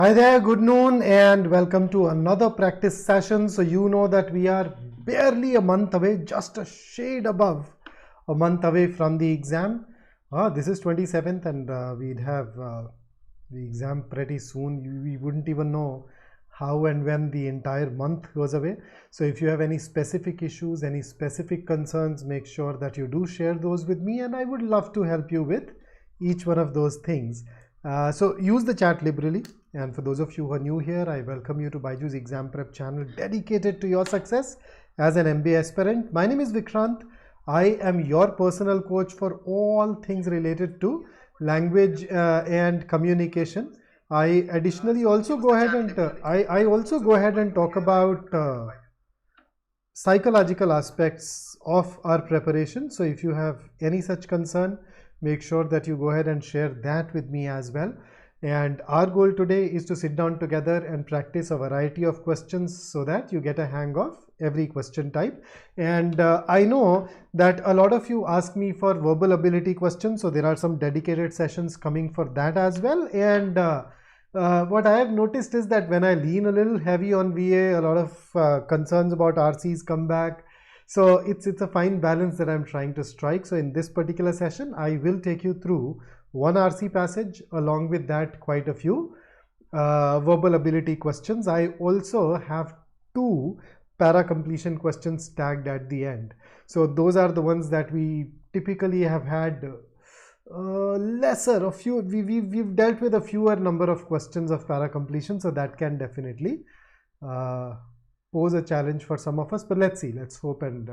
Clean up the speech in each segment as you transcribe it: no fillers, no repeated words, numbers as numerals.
Hi there, good noon and welcome to another practice session. So you know that we are barely a month away, just a shade above a month away from the exam. This is 27th and we'd have the exam pretty soon. We wouldn't even know how and when the entire month goes away. So if you have any specific issues, any specific concerns, make sure that you do share those with me and I would love to help you with each one of those things. So use the chat liberally. And for those of you who are new here, I welcome you to BYJU'S exam prep channel dedicated to your success as an MBA aspirant. My name is Vikrant. I am your personal coach for all things related to language and communication. I additionally also go ahead and I also go ahead and talk about psychological aspects of our preparation. So if you have any such concern, make sure that you go ahead and share that with me as well. And our goal today is to sit down together and practice a variety of questions so that you get a hang of every question type. And I know that a lot of you ask me for verbal ability questions, so there are some dedicated sessions coming for that as well. And what I have noticed is that when I lean a little heavy on VA, a lot of concerns about RCs come back. So it's a fine balance that I'm trying to strike. So in this particular session, I will take you through one RC passage, along with that quite a few verbal ability questions. I also have two para completion questions tagged at the end. So those are the ones that we typically have had we've dealt with a fewer number of questions of para completion, so that can definitely pose a challenge for some of us, but let's hope and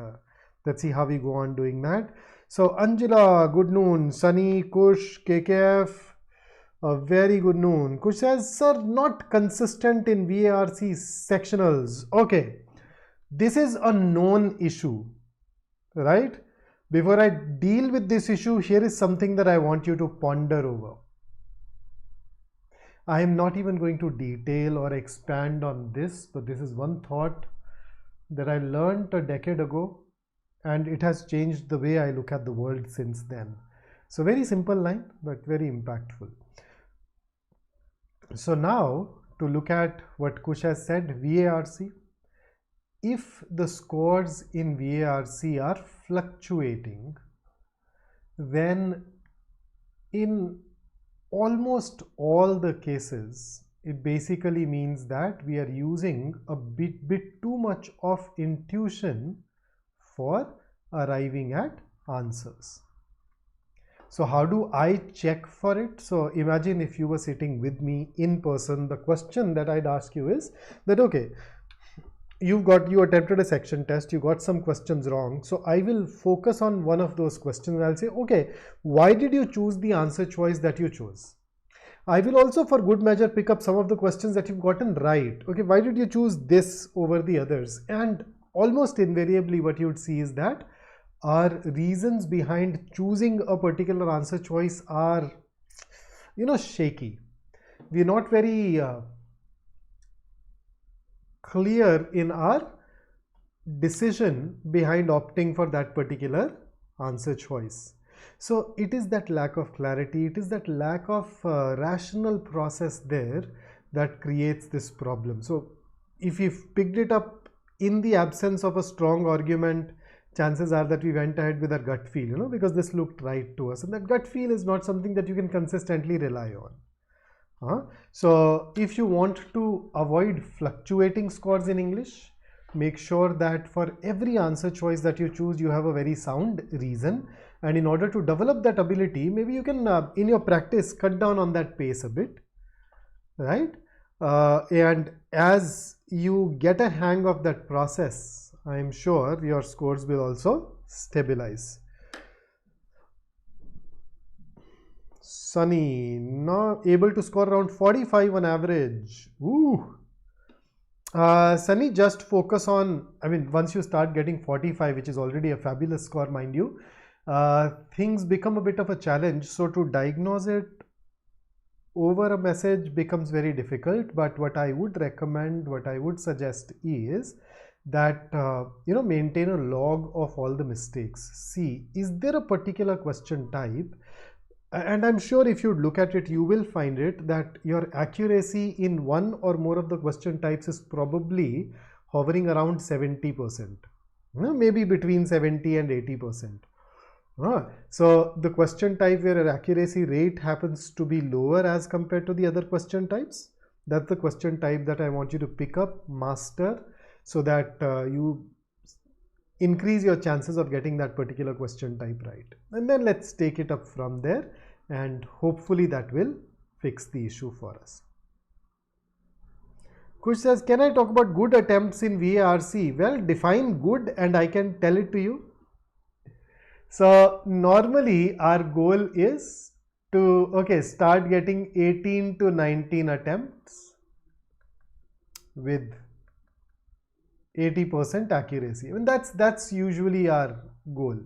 let's see how we go on doing that. So Anjula, good noon. Sunny, Kush, KKF, a very good noon. Kush says, sir, not consistent in VARC sectionals. Okay, this is a known issue, right? Before I deal with this issue, here is something that I want you to ponder over. I am not even going to detail or expand on this, but this is one thought that I learned a decade ago, and it has changed the way I look at the world since then. So very simple line, but very impactful. So now to look at what Kush has said, VARC. If the scores in VARC are fluctuating, then in almost all the cases, it basically means that we are using a bit too much of intuition for arriving at answers. So how do I check for it? So imagine if you were sitting with me in person, the question that I'd ask you is that, okay, you attempted a section test, you got some questions wrong. So I will focus on one of those questions. I'll say, okay, why did you choose the answer choice that you chose? I will also, for good measure, pick up some of the questions that you've gotten right. Okay, why did you choose this over the others? And almost invariably what you would see is that our reasons behind choosing a particular answer choice are, shaky. We're not very clear in our decision behind opting for that particular answer choice. So it is that lack of clarity, it is that lack of rational process there that creates this problem. So if you've picked it up in the absence of a strong argument, chances are that we went ahead with our gut feel, because this looked right to us, and that gut feel is not something that you can consistently rely on. So if you want to avoid fluctuating scores in English, make sure that for every answer choice that you choose, you have a very sound reason. And in order to develop that ability, maybe you can, in your practice, cut down on that pace a bit, right? And as you get a hang of that process, I am sure your scores will also stabilize. Sunny, not able to score around 45 on average. Ooh. Sunny, just focus on, once you start getting 45, which is already a fabulous score, mind you, things become a bit of a challenge. So to diagnose it over a message becomes very difficult. But what I would recommend, what I would suggest is that, maintain a log of all the mistakes. See, is there a particular question type And I'm sure if you look at it, you will find it that your accuracy in one or more of the question types is probably hovering around 70%, maybe between 70 and 80%. So the question type where your accuracy rate happens to be lower as compared to the other question types, that's the question type that I want you to pick up, master, so that you increase your chances of getting that particular question type right. And then let's take it up from there, and hopefully that will fix the issue for us. Kush says, can I talk about good attempts in VARC? Well, define good and I can tell it to you. So normally our goal is to start getting 18 to 19 attempts with 80% accuracy. I mean, that's usually our goal.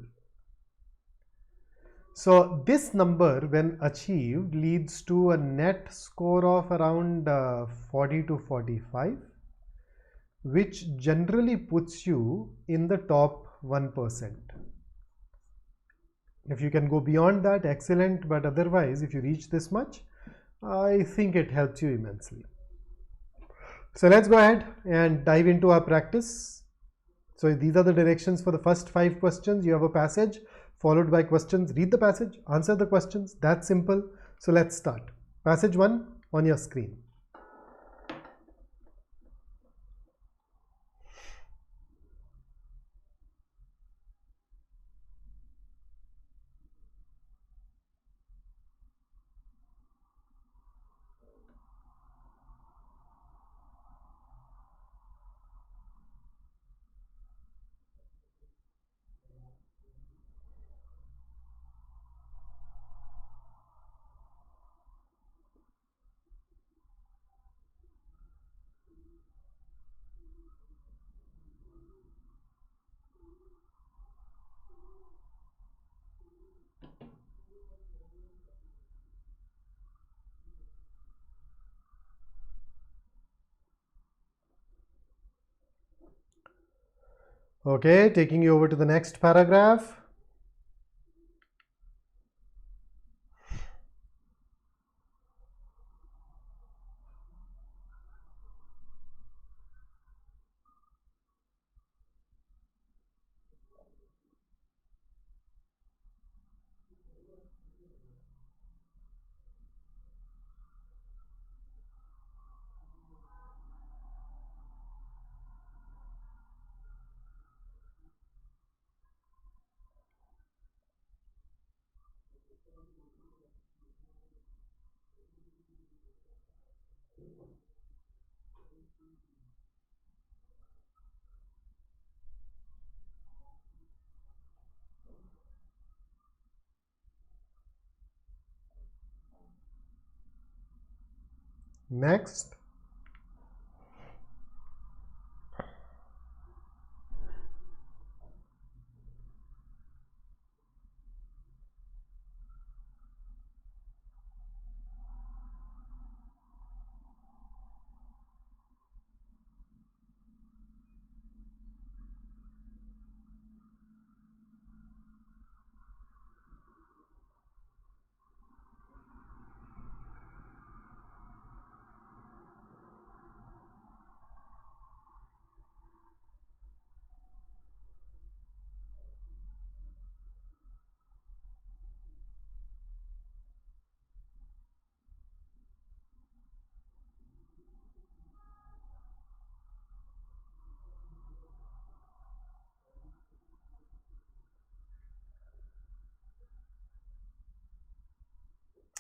So this number, when achieved, leads to a net score of around 40 to 45, which generally puts you in the top 1%. If you can go beyond that, excellent, but otherwise, if you reach this much, I think it helps you immensely. So let's go ahead and dive into our practice. So these are the directions for the first 5 questions. You have a passage followed by questions. Read the passage, answer the questions. That's simple. So let's start. Passage 1 on your screen. Okay, taking you over to the next paragraph. Next.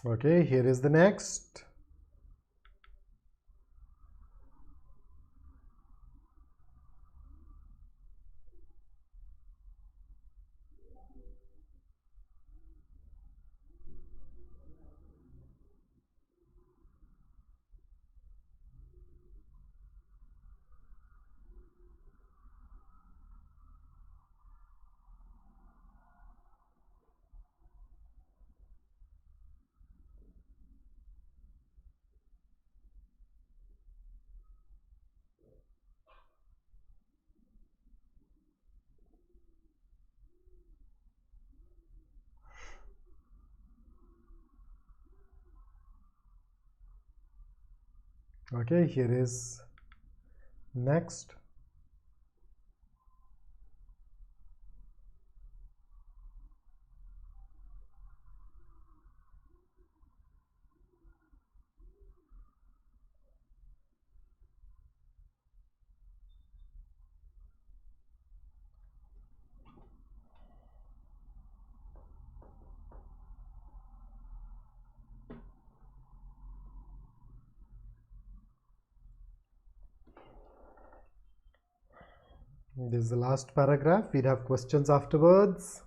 Okay, here is the next. Okay, here is next. This is the last paragraph. We'd have questions afterwards.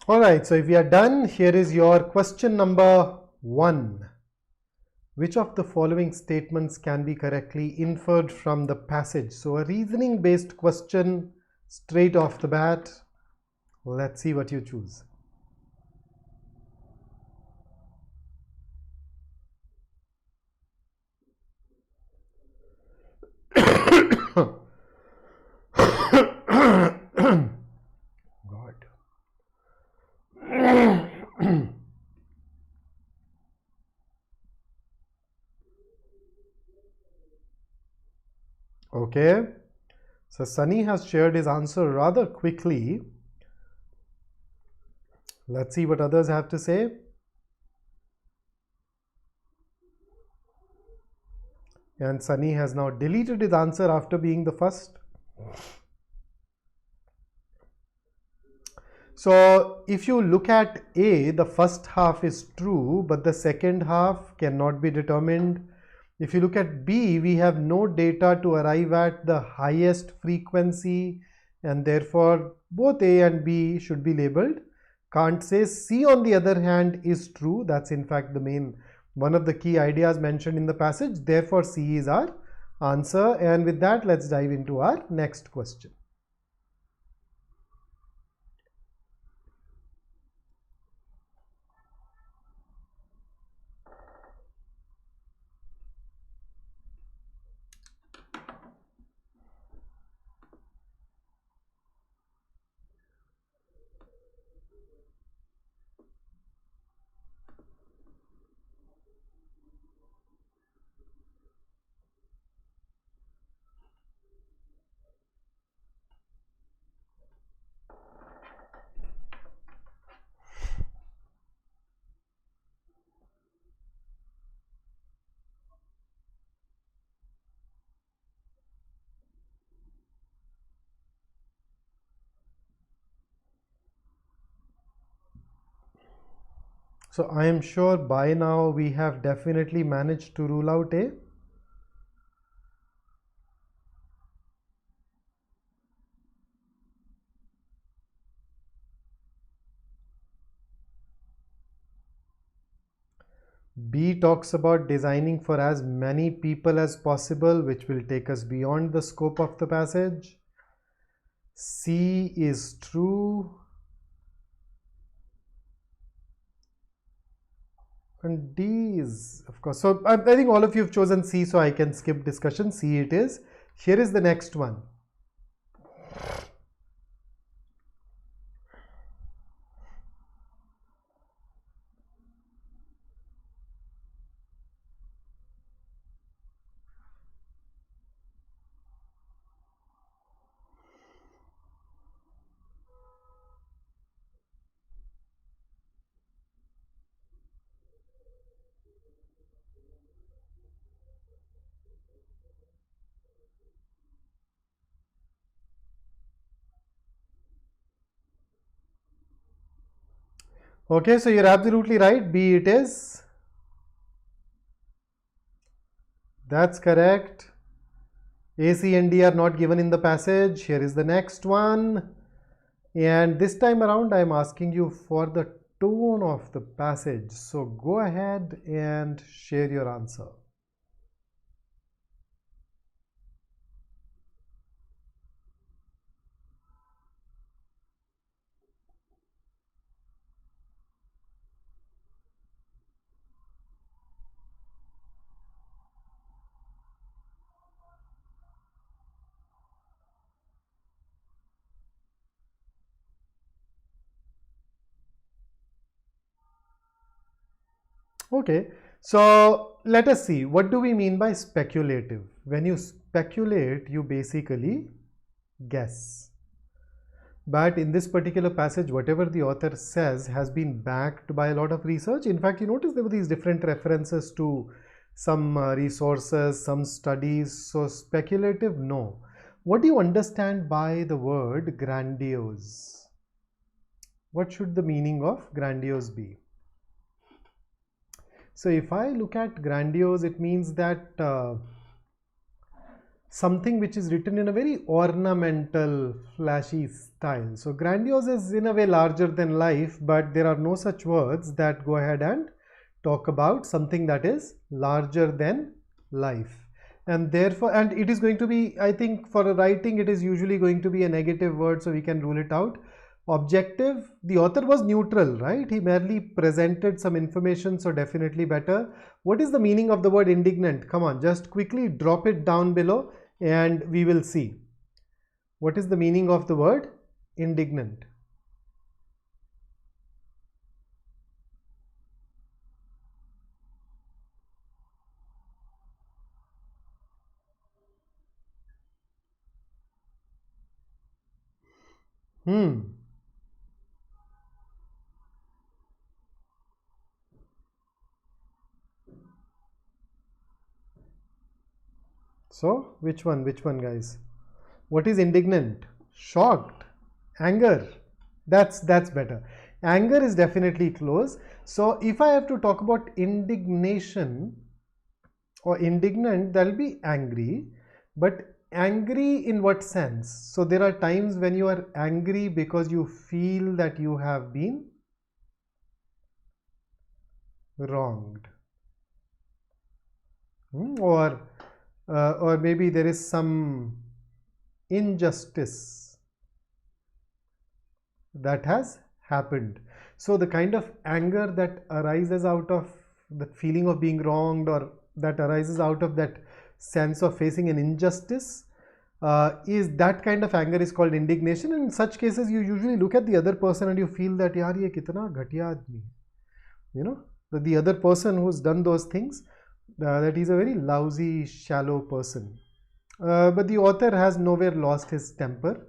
Alright, so if we are done, here is your question number 1. Which of the following statements can be correctly inferred from the passage? So a reasoning based question straight off the bat. Let's see what you choose. God. Okay, so Sunny has shared his answer rather quickly. Let's see what others have to say. And Sunny has now deleted his answer after being the first. So if you look at A, the first half is true, but the second half cannot be determined. If you look at B, we have no data to arrive at the highest frequency, and therefore both A and B should be labeled. Can't say. C, on the other hand, is true. That's in fact the main one of the key ideas mentioned in the passage. Therefore, C is our answer. And with that, let's dive into our next question. So I am sure by now we have definitely managed to rule out A. B talks about designing for as many people as possible, which will take us beyond the scope of the passage. C is true. And D is, of course, so I think all of you have chosen C, so I can skip discussion. C it is. Here is the next one. Okay, so you're absolutely right. B it is. That's correct. A, C, and D are not given in the passage. Here is the next one. And this time around, I'm asking you for the tone of the passage. So go ahead and share your answer. Okay, so let us see, what do we mean by speculative? When you speculate, you basically guess. But in this particular passage, whatever the author says has been backed by a lot of research. In fact, you notice there were these different references to some resources, some studies. So speculative, no. What do you understand by the word grandiose? What should the meaning of grandiose be? So if I look at grandiose, it means that something which is written in a very ornamental, flashy style. So grandiose is in a way larger than life, but there are no such words that go ahead and talk about something that is larger than life. And therefore, and it is going to be, I think for a writing, it is usually going to be a negative word, so we can rule it out. Objective, the author was neutral, right? He merely presented some information, so definitely better. What is the meaning of the word indignant? Come on, just quickly drop it down below and we will see. What is the meaning of the word indignant? So which one guys? What is indignant? Shocked, anger. That's better. Anger is definitely close. So if I have to talk about indignation or indignant, that'll be angry. But angry in what sense? So there are times when you are angry because you feel that you have been wronged, or maybe there is some injustice that has happened. So the kind of anger that arises out of the feeling of being wronged, or that arises out of that sense of facing an injustice, is that kind of anger is called indignation. And in such cases, you usually look at the other person and you feel that yaar ye kitna ghatiya aadmi, you know, that the other person who's done those things, that he's a very lousy, shallow person. But the author has nowhere lost his temper,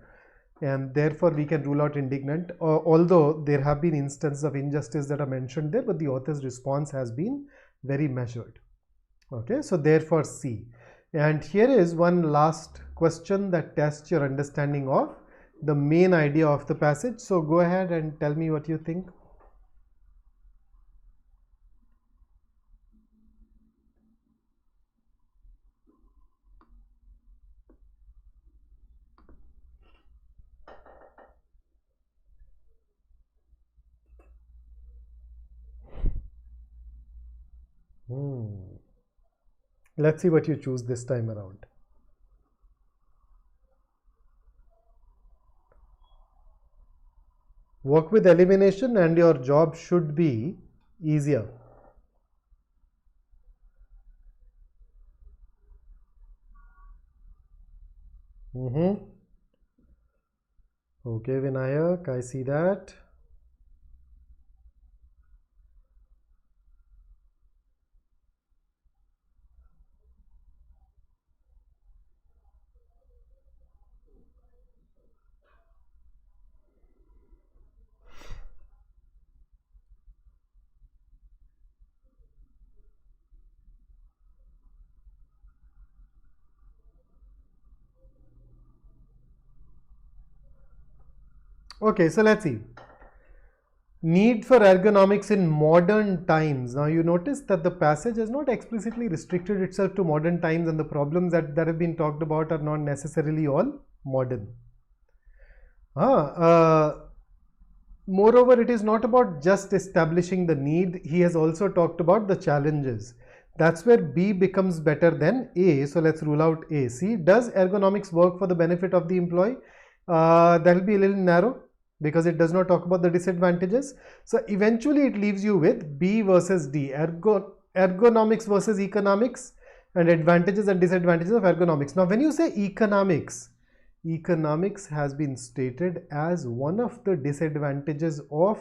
and therefore we can rule out indignant, although there have been instances of injustice that are mentioned there, but the author's response has been very measured. Okay, so therefore C. And here is one last question that tests your understanding of the main idea of the passage. So go ahead and tell me what you think. Let's see what you choose this time around. Work with elimination and your job should be easier. Okay, Vinayak, I see that. Okay, so let's see. Need for ergonomics in modern times. Now you notice that the passage has not explicitly restricted itself to modern times, and the problems that have been talked about are not necessarily all modern. Moreover, it is not about just establishing the need. He has also talked about the challenges. That's where B becomes better than A. So let's rule out A. C. Does ergonomics work for the benefit of the employee? That will be a little narrow, because it does not talk about the disadvantages. So eventually it leaves you with B versus D, ergonomics versus economics, and advantages and disadvantages of ergonomics. Now when you say economics has been stated as one of the disadvantages of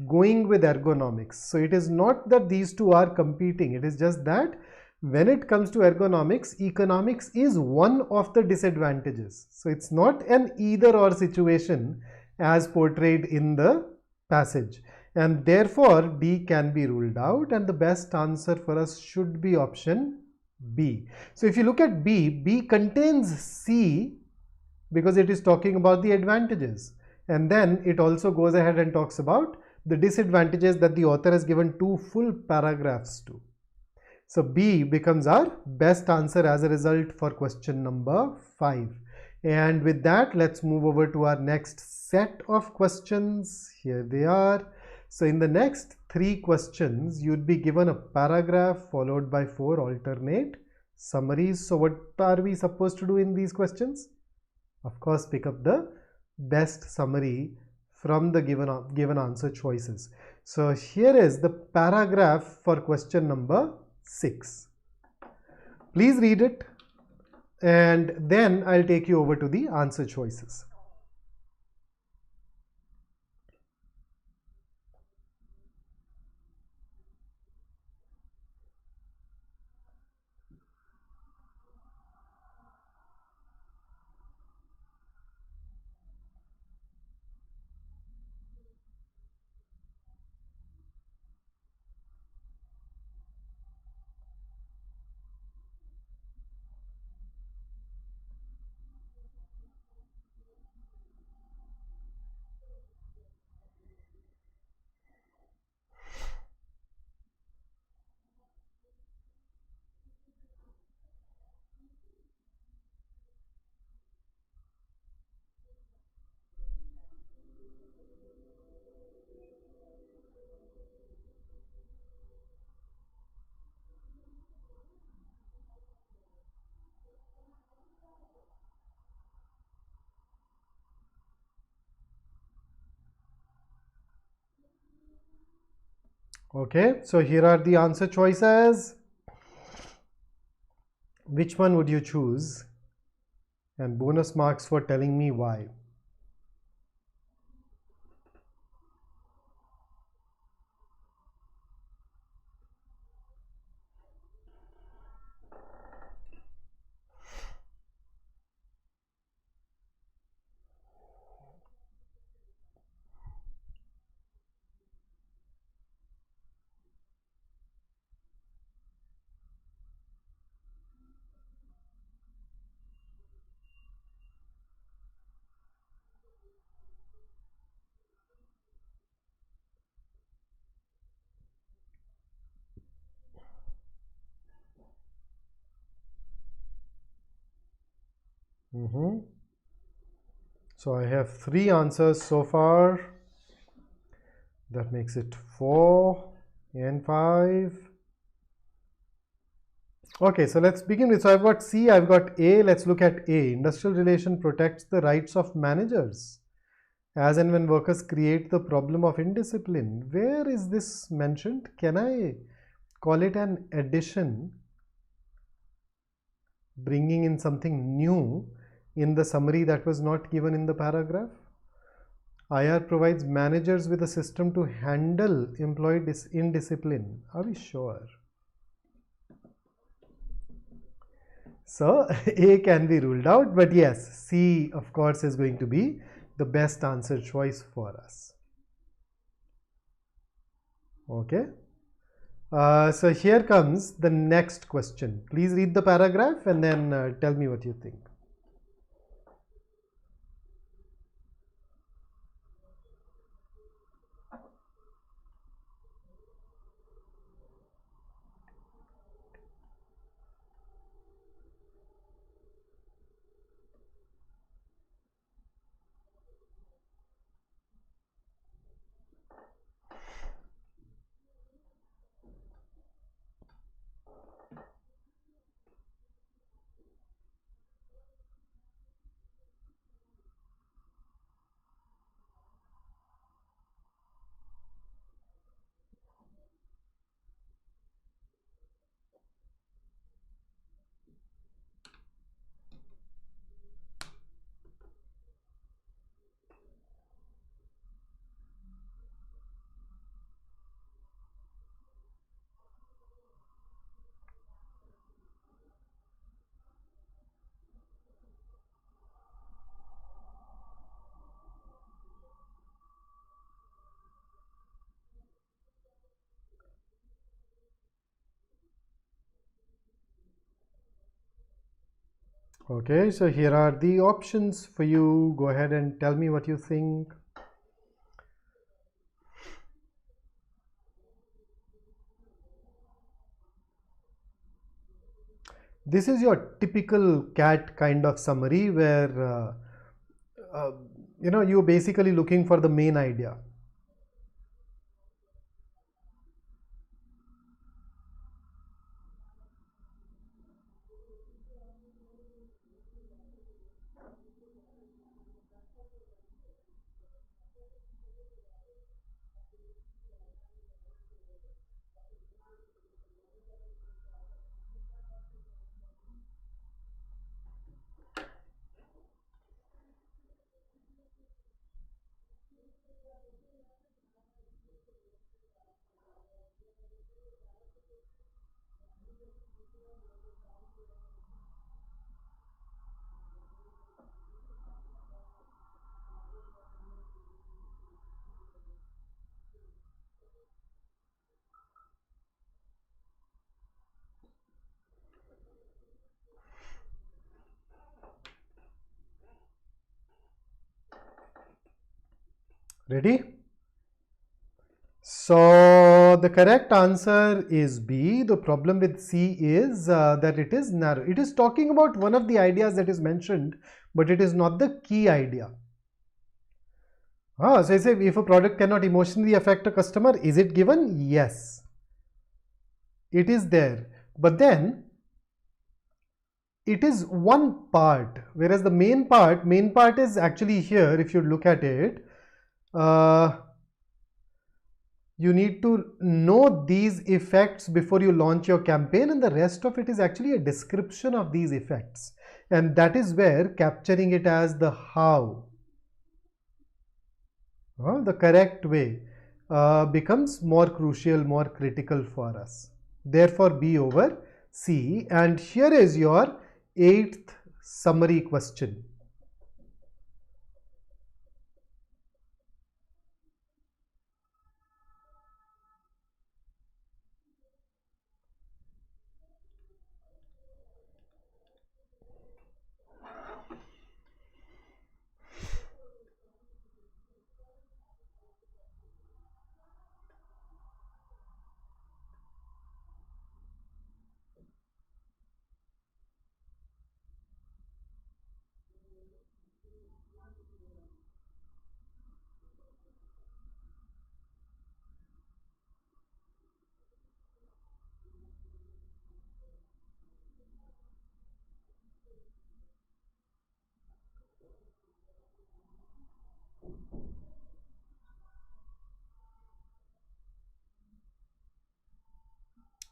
going with ergonomics. So it is not that these two are competing, it is just that when it comes to ergonomics, economics is one of the disadvantages. So it's not an either or situation as portrayed in the passage, and therefore D can be ruled out, and the best answer for us should be option B. So if you look at B, B contains C because it is talking about the advantages, and then it also goes ahead and talks about the disadvantages that the author has given 2 full paragraphs to. So B becomes our best answer as a result for question number 5. And with that, let's move over to our next set of questions. Here they are. So in the next 3 questions, you'd be given a paragraph followed by 4 alternate summaries. So what are we supposed to do in these questions? Of course, pick up the best summary from the given answer choices. So here is the paragraph for question number 6. Please read it, and then I'll take you over to the answer choices. Okay, so here are the answer choices. Which one would you choose? And bonus marks for telling me why. So I have 3 answers so far. That makes it 4 and 5. Okay, so let's begin with, so I've got C, I've got A. Let's look at A. Industrial relation protects the rights of managers as and when workers create the problem of indiscipline. Where is this mentioned? Can I call it an addition, bringing in something new in the summary that was not given in the paragraph? IR provides managers with a system to handle employee indiscipline. Are we sure? So A can be ruled out, but yes, C of course is going to be the best answer choice for us. Okay. So here comes the next question. Please read the paragraph and then tell me what you think. Okay, so here are the options for you. Go ahead and tell me what you think. This is your typical CAT kind of summary where you're basically looking for the main idea. Ready? So the correct answer is B. The problem with C is that it is narrow. It is talking about one of the ideas that is mentioned, but it is not the key idea. So I say if a product cannot emotionally affect a customer, is it given? Yes. It is there. But then it is one part, whereas the main part is actually here. If you look at it, you need to know these effects before you launch your campaign, and the rest of it is actually a description of these effects, and that is where capturing it as the how, the correct way, becomes more crucial, more critical for us. Therefore B over C. And here is your 8th summary question.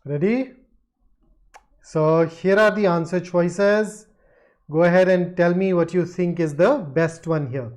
Ready? So here are the answer choices. Go ahead and tell me what you think is the best one here.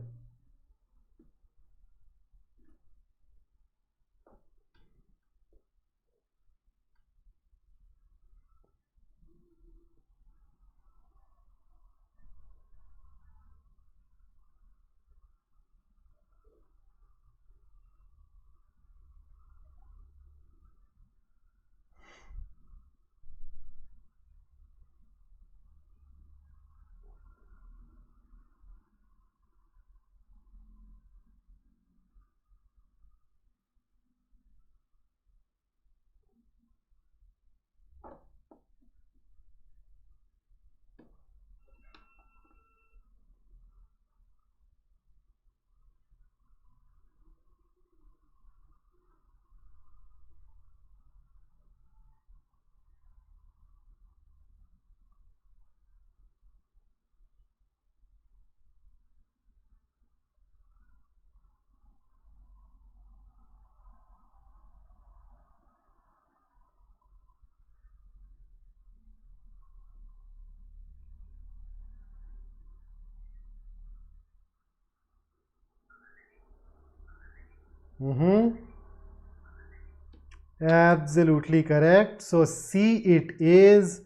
Absolutely correct. So C it is.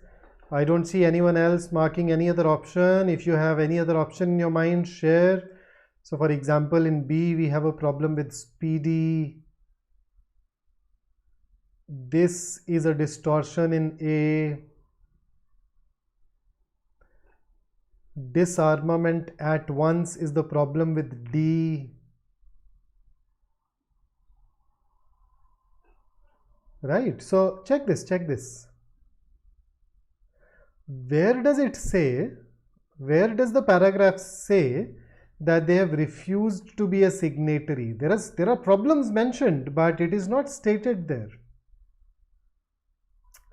I don't see anyone else marking any other option. If you have any other option in your mind, share. So for example, in B, we have a problem with speedy. This is a distortion in A. disarmament at once is the problem with D. Right? So check this, check this. Where does it say, where does the paragraph say that they have refused to be a signatory? There are problems mentioned, but it is not stated there.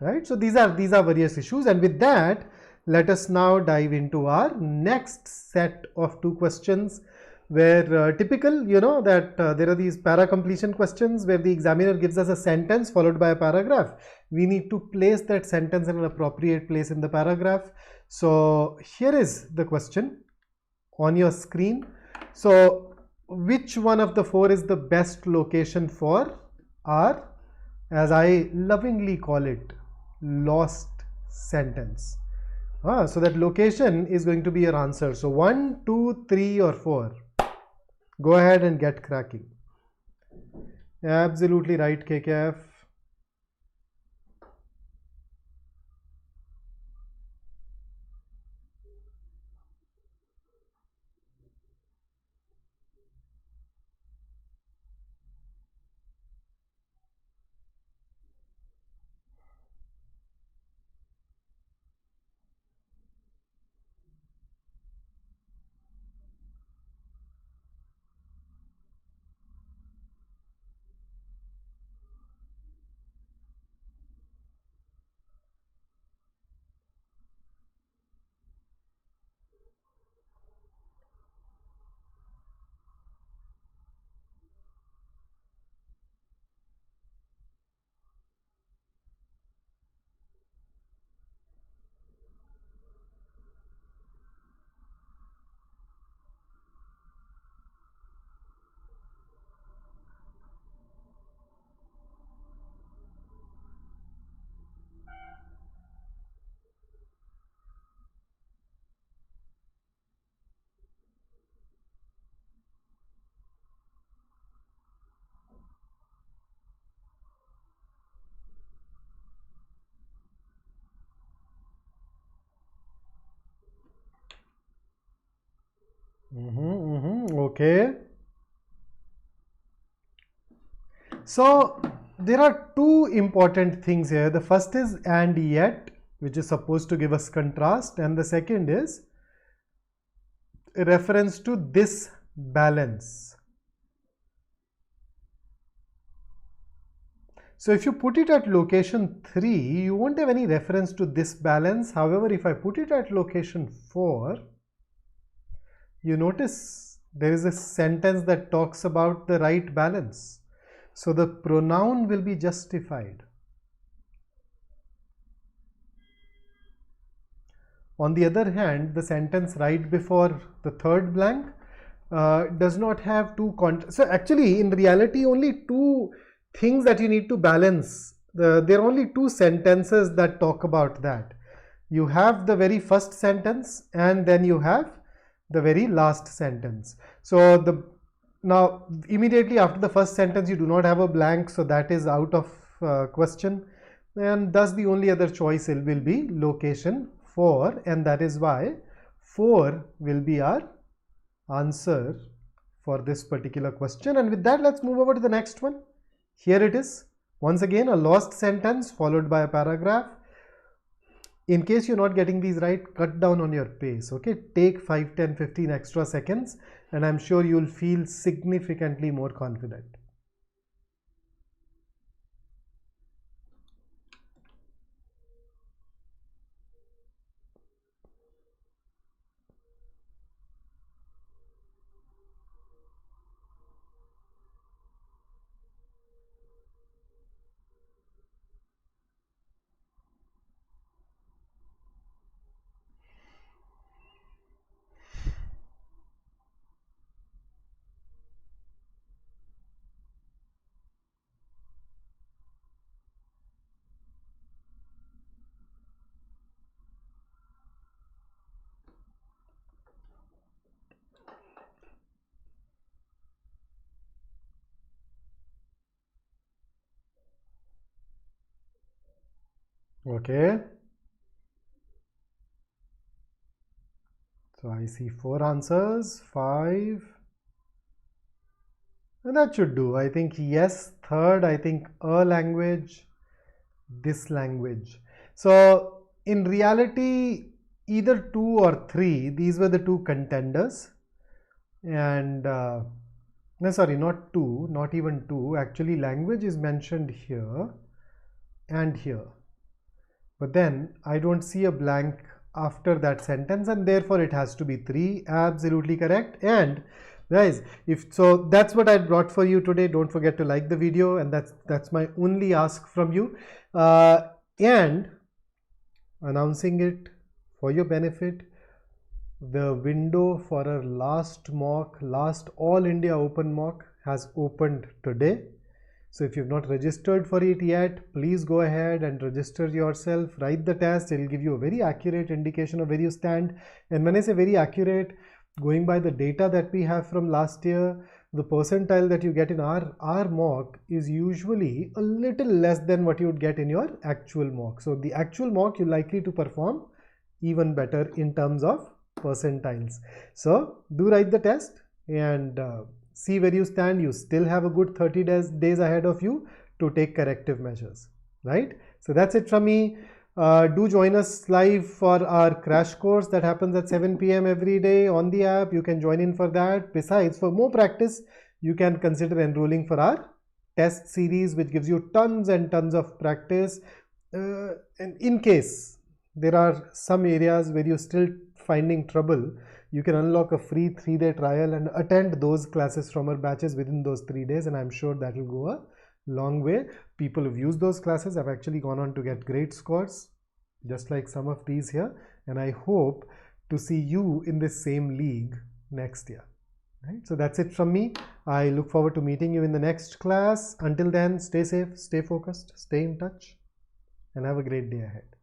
Right? So these are various issues, and with that, let us now dive into our next set of two questions where typical, you know, that there are these para completion questions where the examiner gives us a sentence followed by a paragraph. We need to place that sentence in an appropriate place in the paragraph. So here is the question on your screen. So which one of the four is the best location for our, as I lovingly call it, lost sentence? So that location is going to be your answer. So 1, 2, 3 or 4. Go ahead and get cracking. Absolutely right, KKF. Okay. So there are two important things here. The first is and yet, which is supposed to give us contrast, and the second is a reference to this balance. So if you put it at location 3, you won't have any reference to this balance. However, if I put it at location 4, you notice there is a sentence that talks about the right balance. So the pronoun will be justified. On the other hand, the sentence right before the third blank does not have two so actually in reality only two things that you need to balance. There are only two sentences that talk about that. You have the very first sentence and then you have the very last sentence. So now immediately after the first sentence you do not have a blank, so that is out of question, and thus the only other choice will be location 4, and that is why 4 will be our answer for this particular question. And with that, let's move over to the next one. Here it is. Once again, a lost sentence followed by a paragraph. In case you're not getting these right, cut down on your pace. Okay, take 5, 10, 15 extra seconds, and I'm sure you'll feel significantly more confident. Okay. So I see 4 answers, 5. And that should do. I think yes, third, I think a language, this language. So in reality, either 2 or 3, these were the 2 contenders. And no, sorry, not 2, not even 2. Actually, language is mentioned here and here. But then I don't see a blank after that sentence, and therefore it has to be 3. Absolutely correct. And guys, if so, that's what I brought for you today. Don't forget to like the video, and that's my only ask from you. And announcing it for your benefit, the window for our last mock, last All India Open mock has opened today. So if you've not registered for it yet, please go ahead and register yourself, write the test. It will give you a very accurate indication of where you stand. And when I say very accurate, going by the data that we have from last year, the percentile that you get in our mock is usually a little less than what you would get in your actual mock. So the actual mock, you're likely to perform even better in terms of percentiles. So do write the test and see where you stand. You still have a good 30 days ahead of you to take corrective measures, right? So that's it from me. Do join us live for our crash course that happens at 7 p.m. every day on the app. You can join in for that. Besides, for more practice, you can consider enrolling for our test series, which gives you tons and tons of practice. And in case there are some areas where you're still finding trouble, you can unlock a free 3-day trial and attend those classes from our batches within those 3 days, and I'm sure that will go a long way. People who've used those classes have actually gone on to get great scores, just like some of these here, and I hope to see you in the same league next year. Right? So that's it from me. I look forward to meeting you in the next class. Until then, stay safe, stay focused, stay in touch, and have a great day ahead.